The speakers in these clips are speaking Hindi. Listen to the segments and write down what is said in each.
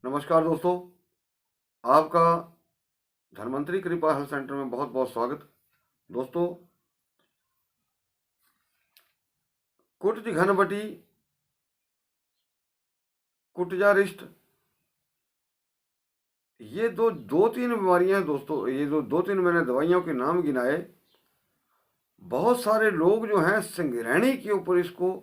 नमस्कार दोस्तों, आपका धन्वंतरी कृपा हेल्थ सेंटर में बहुत बहुत स्वागत। दोस्तों, कुटज घनबटी, कुटजा रिस्ट, ये दो तीन बीमारियां हैं दोस्तों। ये जो दो तीन मैंने दवाइयों के नाम गिनाए, बहुत सारे लोग जो हैं संग्रहणी के ऊपर इसको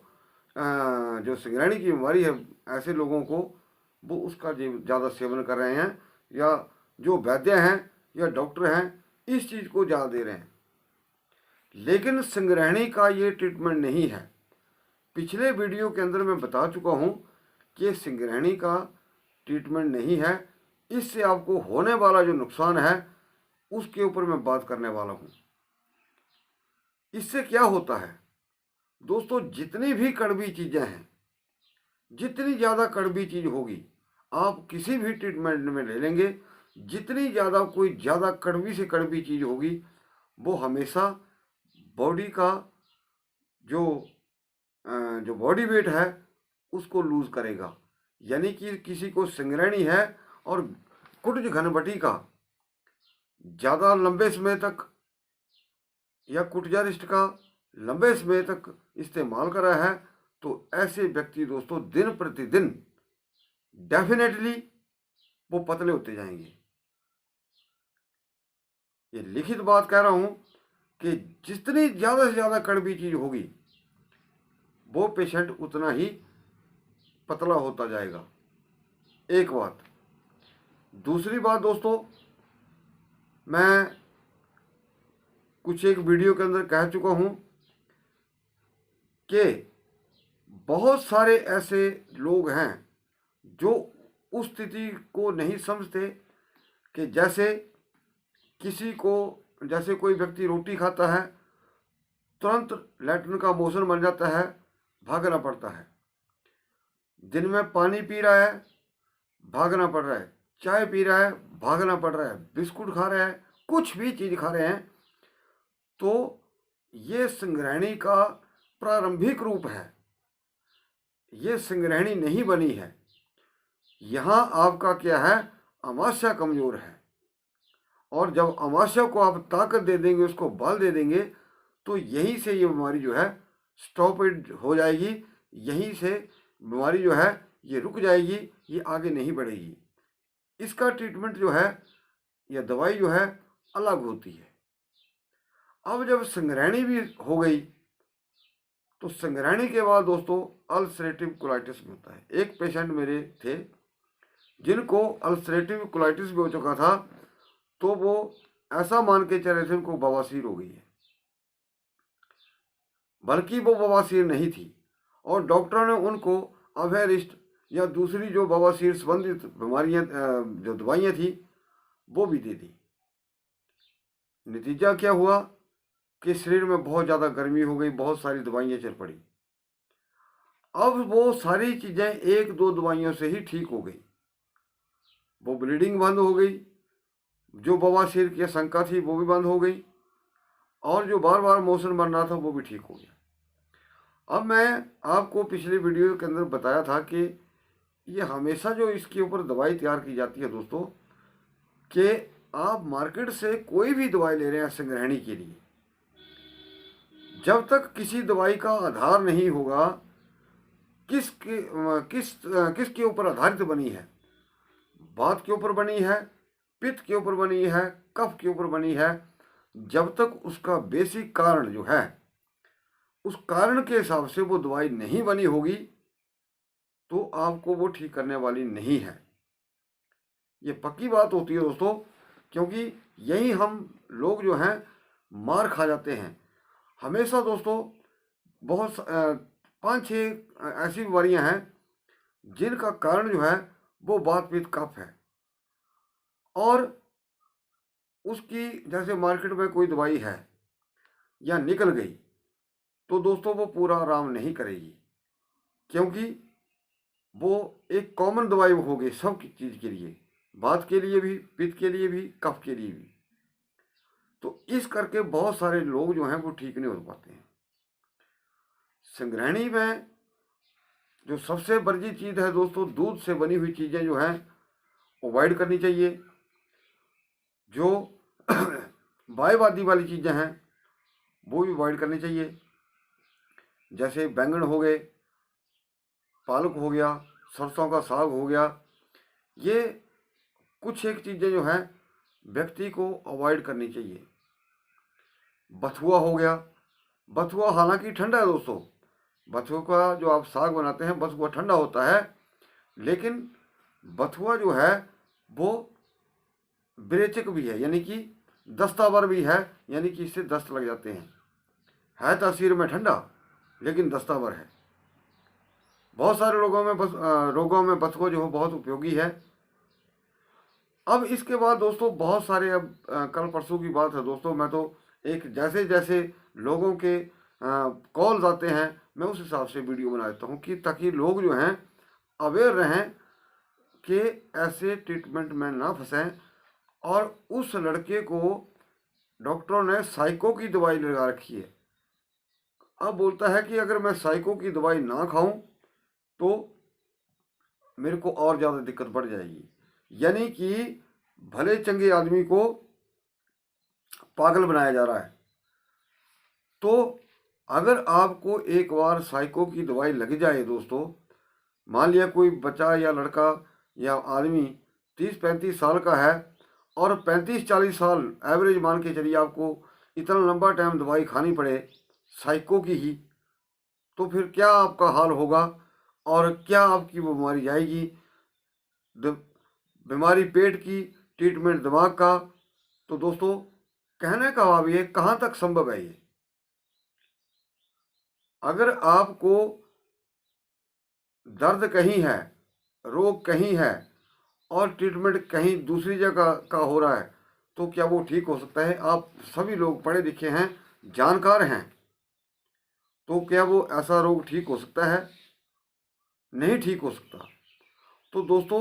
जो संग्रहणी की बीमारी है, ऐसे लोगों को वो उसका ज़्यादा सेवन कर रहे हैं, या जो वैद्य हैं या डॉक्टर हैं इस चीज़ को ज़्यादा दे रहे हैं। लेकिन संग्रहणी का ये ट्रीटमेंट नहीं है। पिछले वीडियो के अंदर मैं बता चुका हूँ कि संग्रहणी का ट्रीटमेंट नहीं है। इससे आपको होने वाला जो नुकसान है उसके ऊपर मैं बात करने वाला हूँ। इससे क्या होता है दोस्तों, जितनी भी कड़वी चीज़ें हैं, जितनी ज़्यादा कड़वी चीज़ होगी आप किसी भी ट्रीटमेंट में ले लेंगे, जितनी ज़्यादा कोई ज़्यादा कड़वी से कड़वी चीज़ होगी वो हमेशा बॉडी का जो जो बॉडी वेट है उसको लूज करेगा। यानी कि किसी को संग्रहणी है और कुटज घनबटी का ज़्यादा लंबे समय तक या कुटजा रिस्ट का लंबे समय तक इस्तेमाल कर रहा है, तो ऐसे व्यक्ति दोस्तों दिन प्रतिदिन डेफिनेटली वो पतले होते जाएंगे। ये लिखित बात कह रहा हूँ कि जितनी ज़्यादा से ज़्यादा कड़वी चीज़ होगी वो पेशेंट उतना ही पतला होता जाएगा। एक बात। दूसरी बात दोस्तों, मैं कुछ एक वीडियो के अंदर कह चुका हूँ कि बहुत सारे ऐसे लोग हैं जो उस स्थिति को नहीं समझते कि जैसे कोई व्यक्ति रोटी खाता है, तुरंत लैट्रिन का मोशन बन जाता है, भागना पड़ता है। दिन में पानी पी रहा है, भागना पड़ रहा है। चाय पी रहा है, भागना पड़ रहा है। बिस्कुट खा रहा है, कुछ भी चीज़ खा रहे हैं, तो ये संग्रहणी का प्रारंभिक रूप है। ये संग्रहणी नहीं बनी है। यहाँ आपका क्या है, अमाशय कमज़ोर है। और जब अमाशय को आप ताकत दे देंगे, उसको बल दे देंगे, तो यहीं से ये बीमारी जो है स्टॉपेड हो जाएगी। यहीं से बीमारी जो है ये रुक जाएगी, ये आगे नहीं बढ़ेगी। इसका ट्रीटमेंट जो है या दवाई जो है अलग होती है। अब जब संग्रहणी भी हो गई, तो संग्रहणी के बाद दोस्तों अल्सरेटिव कोलाइटिस भी होता है। एक पेशेंट मेरे थे जिनको अल्सरेटिव कोलाइटिस भी हो चुका था, तो वो ऐसा मान के चल रहे थे उनको बवासीर हो गई है, बल्कि वो बवासीर नहीं थी। और डॉक्टरों ने उनको अवेरिस्ट या दूसरी जो बवासीर संबंधित बीमारियां जो दवाइयां थी वो भी दे दी। नतीजा क्या हुआ कि शरीर में बहुत ज़्यादा गर्मी हो गई, बहुत सारी दवाइयां चल पड़ी। अब वो सारी चीज़ें एक दो दवाइयों से ही ठीक हो गई। वो ब्लीडिंग बंद हो गई, जो बवासीर की आशंका थी वो भी बंद हो गई, और जो बार बार मोशन बन रहा था वो भी ठीक हो गया। अब मैं आपको पिछले वीडियो के अंदर बताया था कि ये हमेशा जो इसके ऊपर दवाई तैयार की जाती है दोस्तों, कि आप मार्केट से कोई भी दवाई ले रहे हैं संग्रहणी के लिए, जब तक किसी दवाई का आधार नहीं होगा किसके ऊपर आधारित बनी है, वात के ऊपर बनी है, पित्त के ऊपर बनी है, कफ के ऊपर बनी है, जब तक उसका बेसिक कारण जो है उस कारण के हिसाब से वो दवाई नहीं बनी होगी, तो आपको वो ठीक करने वाली नहीं है। ये पक्की बात होती है दोस्तों, क्योंकि यही हम लोग जो हैं मार खा जाते हैं हमेशा दोस्तों। बहुत 5-6 ऐसी बीमारियां हैं जिनका कारण जो है वो वात पित्त कफ है, और उसकी जैसे मार्केट में कोई दवाई है या निकल गई, तो दोस्तों वो पूरा आराम नहीं करेगी, क्योंकि वो एक कॉमन दवाई हो गई सब चीज़ के लिए, वात के लिए भी, पित्त के लिए भी, कफ के लिए भी। तो इस करके बहुत सारे लोग जो हैं वो ठीक नहीं हो पाते हैं। संग्रहणी में जो सबसे बड़ी चीज़ है दोस्तों, दूध से बनी हुई चीज़ें जो हैं अवॉइड करनी चाहिए। जो बायवादी वाली चीज़ें हैं वो भी अवॉइड करनी चाहिए, जैसे बैंगन हो गए, पालक हो गया, सरसों का साग हो गया। ये कुछ एक चीज़ें जो हैं व्यक्ति को अवॉइड करनी चाहिए। बथुआ हो गया, बथुआ हालांकि ठंडा है दोस्तों, बथुआ का जो आप साग बनाते हैं बथुआ ठंडा होता है, लेकिन बथुआ जो है वो विरेचक भी है, यानी कि दस्तावर भी है, यानी कि इससे दस्त लग जाते हैं। है तासीर में ठंडा लेकिन दस्तावर है। बहुत सारे रोगों में बथुआ जो है बहुत उपयोगी है। अब इसके बाद दोस्तों बहुत सारे, अब कल परसों की बात है दोस्तों, मैं तो एक जैसे जैसे लोगों के कॉल्स आते हैं मैं उस हिसाब से वीडियो बना देता हूँ, कि ताकि लोग जो हैं अवेयर रहें कि ऐसे ट्रीटमेंट में ना फंसें। और उस लड़के को डॉक्टरों ने साइको की दवाई लगा रखी है। अब बोलता है कि अगर मैं साइको की दवाई ना खाऊं तो मेरे को और ज़्यादा दिक्कत बढ़ जाएगी, यानी कि भले चंगे आदमी को पागल बनाया जा रहा है। तो अगर आपको एक बार साइको की दवाई लग जाए दोस्तों, मान लिया कोई बच्चा या लड़का या आदमी 30-35 साल का है और 35-40 साल एवरेज मान के चलिए आपको इतना लंबा टाइम दवाई खानी पड़े साइको की ही, तो फिर क्या आपका हाल होगा और क्या आपकी बीमारी जाएगी। बीमारी पेट की, ट्रीटमेंट दिमाग का। तो दोस्तों कहने का भाव ये, कहाँ तक संभव है ये। अगर आपको दर्द कहीं है, रोग कहीं है और ट्रीटमेंट कहीं दूसरी जगह का हो रहा है, तो क्या वो ठीक हो सकता है? आप सभी लोग पढ़े लिखे हैं, जानकार हैं, तो क्या वो ऐसा रोग ठीक हो सकता है? नहीं ठीक हो सकता। तो दोस्तों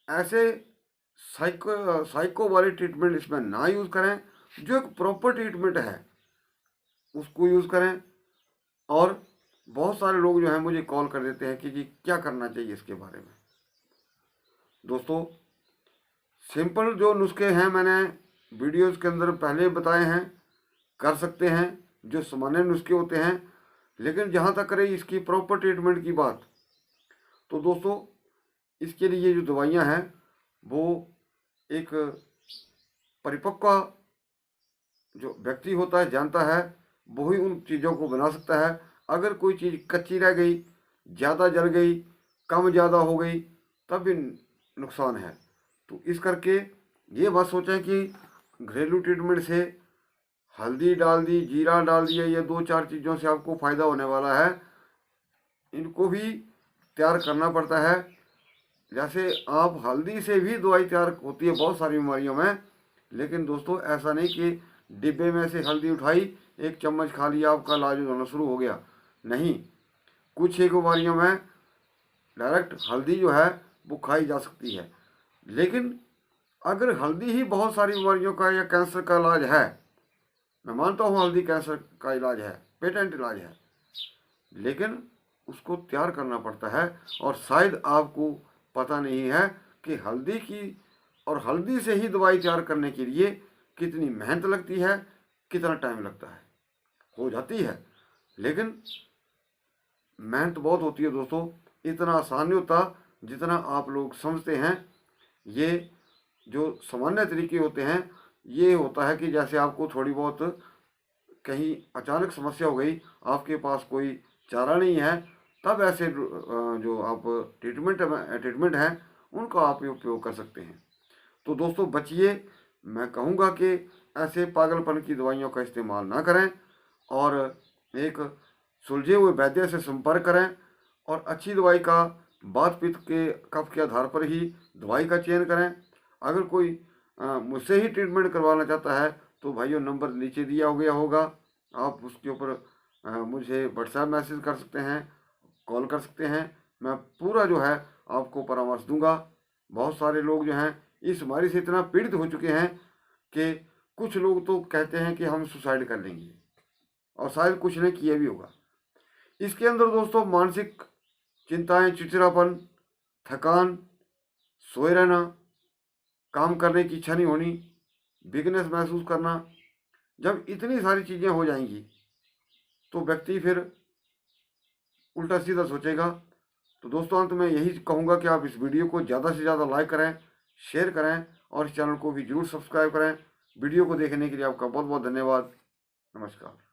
ऐसे साइको वाले ट्रीटमेंट इसमें ना यूज़ करें, जो एक प्रॉपर ट्रीटमेंट है उसको यूज़ करें। और बहुत सारे लोग जो हैं मुझे कॉल कर देते हैं कि जी क्या करना चाहिए इसके बारे में। दोस्तों सिंपल जो नुस्खे हैं मैंने वीडियोस के अंदर पहले बताए हैं, कर सकते हैं जो सामान्य नुस्खे होते हैं। लेकिन जहाँ तक रही इसकी प्रॉपर ट्रीटमेंट की बात, तो दोस्तों इसके लिए जो दवाइयाँ हैं वो एक परिपक्व जो व्यक्ति होता है जानता है, वही उन चीज़ों को बना सकता है। अगर कोई चीज़ कच्ची रह गई, ज़्यादा जल गई, कम ज़्यादा हो गई, तब भी नुकसान है। तो इस करके ये बात सोचें कि घरेलू ट्रीटमेंट से हल्दी डाल दी, जीरा डाल दिया, ये 2-4 चीज़ों से आपको फ़ायदा होने वाला है। इनको भी तैयार करना पड़ता है। जैसे आप हल्दी से भी दवाई तैयार होती है बहुत सारी बीमारियों में, लेकिन दोस्तों ऐसा नहीं कि डिब्बे में से हल्दी उठाई, एक चम्मच खा लिया, आपका इलाज होना शुरू हो गया। नहीं, कुछ एक बीमारियों में डायरेक्ट हल्दी जो है वो खाई जा सकती है। लेकिन अगर हल्दी ही बहुत सारी बीमारियों का या कैंसर का इलाज है, मैं मानता हूँ हल्दी कैंसर का इलाज है, पेटेंट इलाज है, लेकिन उसको तैयार करना पड़ता है। और शायद आपको पता नहीं है कि हल्दी की और हल्दी से ही दवाई तैयार करने के लिए कितनी मेहनत लगती है, कितना टाइम लगता है। हो जाती है लेकिन मेहनत बहुत होती है दोस्तों, इतना आसान नहीं होता जितना आप लोग समझते हैं। ये जो सामान्य तरीके होते हैं, ये होता है कि जैसे आपको थोड़ी बहुत कहीं अचानक समस्या हो गई, आपके पास कोई चारा नहीं है, तब ऐसे जो आप ट्रीटमेंट है उनका आप उपयोग कर सकते हैं। तो दोस्तों बचिए, मैं कहूँगा कि ऐसे पागलपन की दवाइयों का इस्तेमाल ना करें और एक सुलझे हुए वैद्य से संपर्क करें और अच्छी दवाई का बात पित्त के कफ के आधार पर ही दवाई का चयन करें। अगर कोई मुझसे ही ट्रीटमेंट करवाना चाहता है तो भाइयों नंबर नीचे दिया हो गया होगा, आप उसके ऊपर मुझे व्हाट्सएप मैसेज कर सकते हैं, कॉल कर सकते हैं। मैं पूरा जो है आपको परामर्श दूंगा। बहुत सारे लोग जो हैं इस बीमारी से इतना पीड़ित हो चुके हैं कि कुछ लोग तो कहते हैं कि हम सुसाइड कर लेंगे, और शायद कुछ ने किया भी होगा। इसके अंदर दोस्तों मानसिक चिंताएं, चिड़चिड़ापन, थकान, सोए रहना, काम करने की इच्छा नहीं होनी, वीकनेस महसूस करना, जब इतनी सारी चीज़ें हो जाएंगी तो व्यक्ति फिर उल्टा सीधा सोचेगा। तो दोस्तों अंत में यही कहूँगा कि आप इस वीडियो को ज़्यादा से ज़्यादा लाइक करें, शेयर करें और इस चैनल को भी जरूर सब्सक्राइब करें। वीडियो को देखने के लिए आपका बहुत बहुत धन्यवाद। नमस्कार।